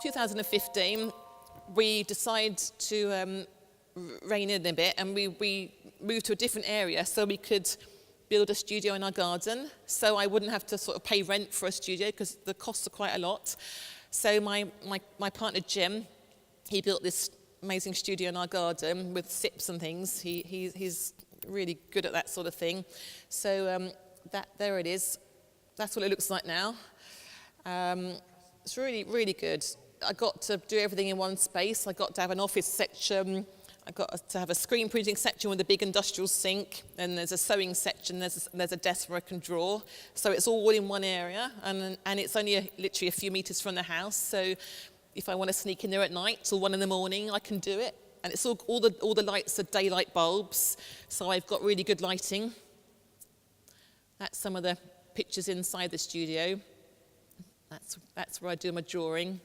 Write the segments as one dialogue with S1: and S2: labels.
S1: 2015, we decided to rein in a bit, and we moved to a different area so we could build a studio in our garden, so I wouldn't have to sort of pay rent for a studio because the costs are quite a lot. So my partner Jim, he built this amazing studio in our garden with sips and things. He's really good at that sort of thing. So there it is. That's what it looks like now. It's really, really good. I got to do everything in one space. I got to have an office section. I got to have a screen printing section with a big industrial sink, and there's a sewing section, there's a desk where I can draw. So it's all in one area, and it's only literally a few meters from the house. So if I want to sneak in there at night till 1 a.m, I can do it. And it's all the lights are daylight bulbs, so I've got really good lighting. That's some of the pictures inside the studio. That's where I do my drawing.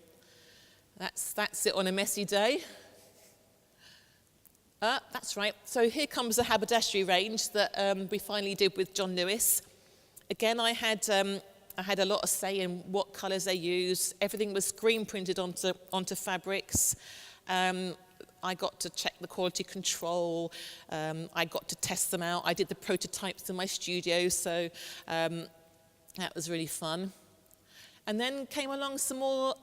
S1: That's it on a messy day. That's right. So here comes the haberdashery range that we finally did with John Lewis. Again, I had a lot of say in what colours they used. Everything was screen printed onto fabrics. I got to check the quality control. I got to test them out. I did the prototypes in my studio, so that was really fun. And then came along some more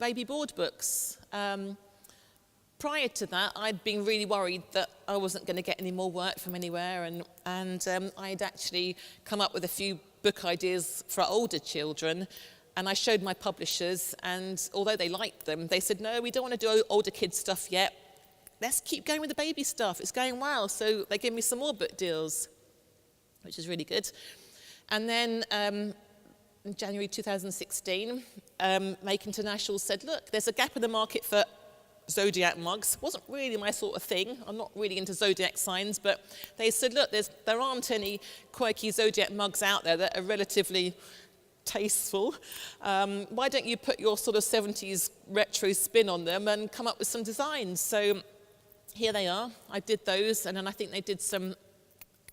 S1: baby board books. Prior to that, I'd been really worried that I wasn't going to get any more work from anywhere, and I'd actually come up with a few book ideas for older children, and I showed my publishers, and although they liked them, they said, no, we don't want to do older kids stuff yet. Let's keep going with the baby stuff. It's going well. So they gave me some more book deals, which is really good. And then in January 2016, Make International said, look, there's a gap in the market for zodiac mugs. Wasn't really my sort of thing. I'm not really into zodiac signs, but they said, look, there aren't any quirky zodiac mugs out there that are relatively tasteful. Why don't you put your sort of 70s retro spin on them and come up with some designs? So here they are. I did those, and then I think they did some,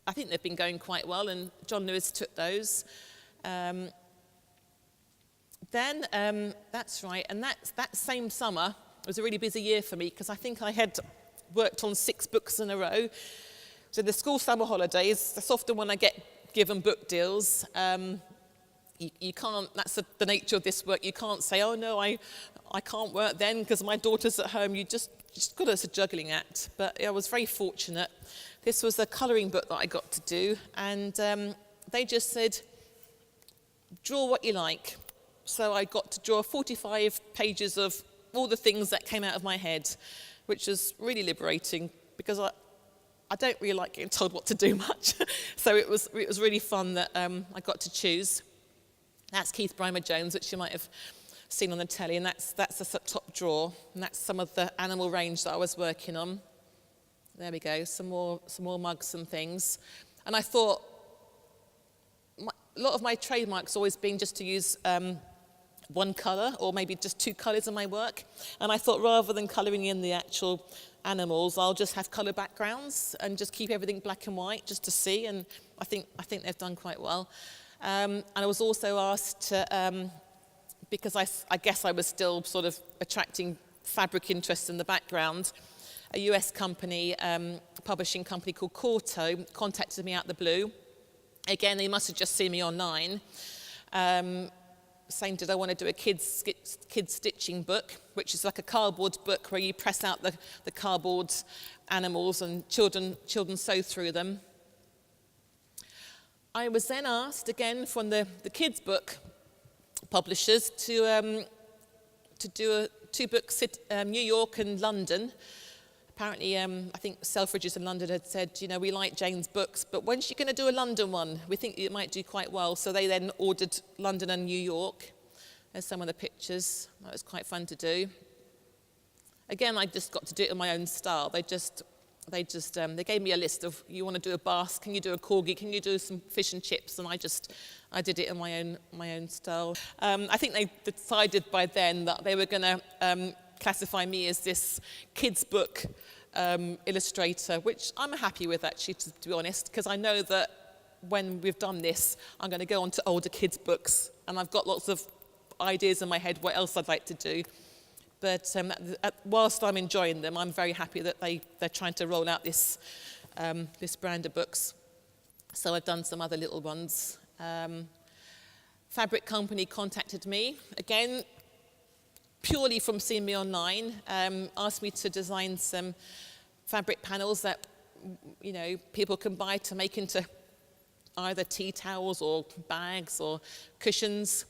S1: I think they've been going quite well, and John Lewis took those. That's right, and that same summer, it was a really busy year for me because I think I had worked on 6 books in a row. So the school summer holidays, that's often when I get given book deals. You can't, that's the nature of this work. You can't say, oh no, I can't work then because my daughter's at home. You just got to, it's a juggling act. But I was very fortunate. This was a colouring book that I got to do, and they just said, draw what you like. So I got to draw 45 pages of all the things that came out of my head, which was really liberating because I don't really like getting told what to do much. So it was really fun that I got to choose. That's Keith Brymer Jones, which you might have seen on the telly, and that's the top drawer, and that's some of the animal range that I was working on. There we go, some more mugs and things. And I thought, a lot of my trademark's always been just to use one colour or maybe just 2 colours in my work, and I thought rather than colouring in the actual animals, I'll just have colour backgrounds and just keep everything black and white just to see, and I think they've done quite well. And I was also asked to, because I guess I was still sort of attracting fabric interest in the background, a US company, publishing company called Corto, contacted me out of the blue. Again, they must have just seen me online. Saying, did I want to do a kids stitching book, which is like a cardboard book where you press out the cardboard animals and children sew through them. I was then asked again from the kids book publishers to do 2 books, New York and London. Apparently, I think Selfridges in London had said, you know, we like Jane's books, but when's she going to do a London one? We think it might do quite well. So they then ordered London and New York. There's some of the pictures. That was quite fun to do. Again, I just got to do it in my own style. They gave me a list of, you want to do a basque, can you do a corgi, can you do some fish and chips? And I did it in my own style. I think they decided by then that they were going to classify me as this kids book illustrator, which I'm happy with actually, to be honest, because I know that when we've done this, I'm going to go on to older kids books, and I've got lots of ideas in my head what else I'd like to do. But whilst I'm enjoying them, I'm very happy that they're trying to roll out this brand of books. So I've done some other little ones. Fabric company contacted me, again, purely from seeing me online, asked me to design some fabric panels that, you know, people can buy to make into either tea towels or bags or cushions.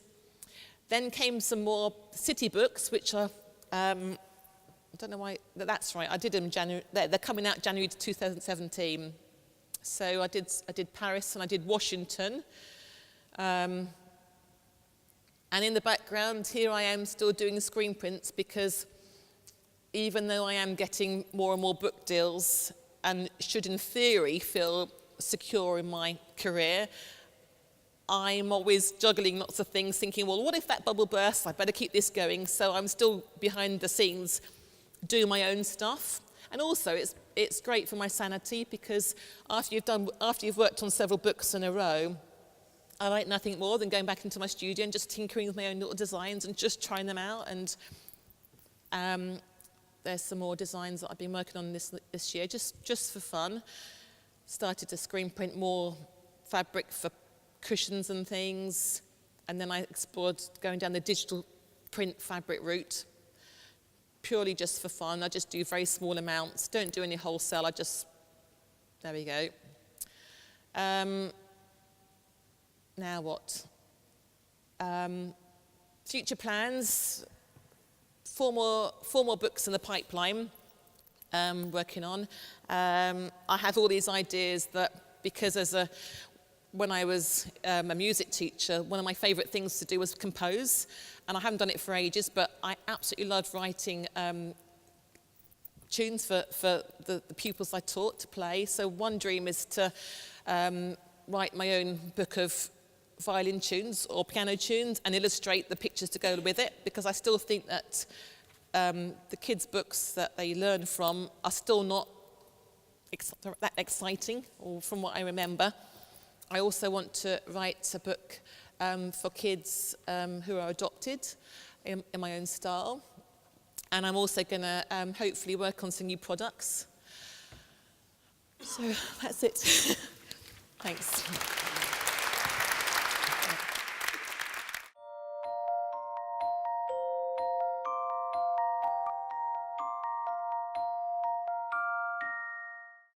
S1: Then came some more city books, which are, I don't know why, that's right, I did them January, they're coming out January 2017. So I did Paris and I did Washington. And in the background, here I am still doing screen prints, because even though I am getting more and more book deals and should in theory feel secure in my career, I'm always juggling lots of things, thinking, well, what if that bubble bursts? I better keep this going. So I'm still behind the scenes doing my own stuff. And also it's great for my sanity, because after you've worked on several books in a row, I like nothing more than going back into my studio and just tinkering with my own little designs and just trying them out. And there's some more designs that I've been working on this year, just for fun. Started to screen print more fabric for cushions and things, and then I explored going down the digital print fabric route, purely just for fun. I just do very small amounts, don't do any wholesale, there we go. Now what? Future plans, four more books in the pipeline, working on. I have all these ideas that, because when I was a music teacher, one of my favourite things to do was compose, and I haven't done it for ages, but I absolutely loved writing tunes for the pupils I taught to play. So one dream is to write my own book of violin tunes or piano tunes and illustrate the pictures to go with it, because I still think that the kids' books that they learn from are still not that exciting, or from what I remember. I also want to write a book for kids who are adopted in my own style. And I'm also going to hopefully work on some new products. So that's it. Thanks.